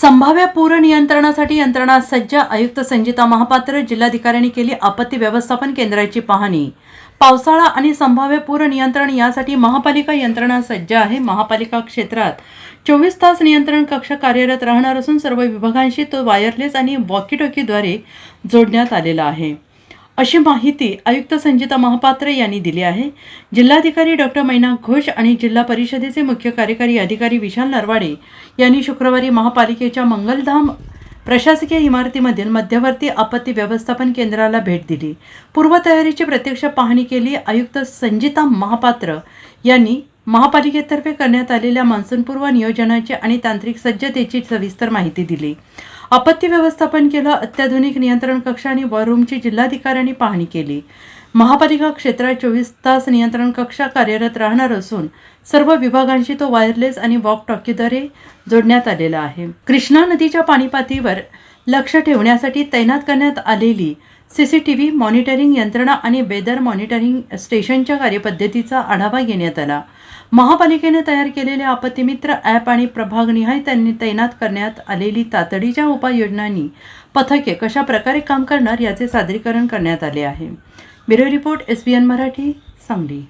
संभाव्य पूर नियंत्रणासाठी यंत्रणा सज्ज. आयुक्त संजिता महापात्र. जिल्हाधिकाऱ्यांनी केली आपत्ती व्यवस्थापन केंद्राची पाहणी. पावसाळा आणि संभाव्य पूर नियंत्रण यासाठी महापालिका यंत्रणा सज्ज आहे. महापालिका क्षेत्रात 24 तास नियंत्रण कक्ष कार्यरत राहणार असून सर्व विभागांशी तो वायरलेस आणि वॉकी-टॉकीद्वारे जोडण्यात आलेला आहे, अशी माहिती आयुक्त संजिता महापात्र यांनी दिली आहे. जिल्हाधिकारी डॉ. मैना घोष आणि जिल्हा परिषदेचे मुख्य कार्यकारी अधिकारी विशाल नरवाडे यांनी शुक्रवारी महापालिकेच्या मंगलधाम प्रशासकीय इमारतीमधील मध्यवर्ती आपत्ती व्यवस्थापन केंद्राला भेट दिली. पूर्वतयारीची प्रत्यक्ष पाहणी केली. आयुक्त संजिता महापात्र यांनी महापालिकेतर्फे करण्यात आलेल्या मान्सूनपूर्व नियोजनाची आणि तांत्रिक सज्जतेची सविस्तर माहिती दिली. आपत्ती व्यवस्थापन केलं. अत्याधुनिक नियंत्रण कक्ष आणि वॉर रूमची जिल्हाधिकाऱ्यांनी पाहणी केली. महापालिका क्षेत्रात 24 तास नियंत्रण कक्ष कार्यरत राहणार असून सर्व विभागांशी तो वायरलेस आणि वॉक टॉकीद्वारे जोडण्यात आलेला आहे. कृष्णा नदीच्या पाणीपातळीवर लक्ष ठेवण्यासाठी तैनात करण्यात आलेली CCTV मॉनिटरिंग यंत्रणा आणि वेदर मॉनिटरिंग स्टेशनच्या कार्यपद्धतीचा आढावा घेण्यात आला. महापालिकेने तयार केलेले आपत्ती मित्र ॲप आणि प्रभागनिहाय त्यांनी तैनात करण्यात आलेली तातडीच्या उपाययोजनांनी पथके कशा प्रकारे काम करणार याचे सादरीकरण करण्यात आले आहे. Bureau report SBN Marathi, Sangli.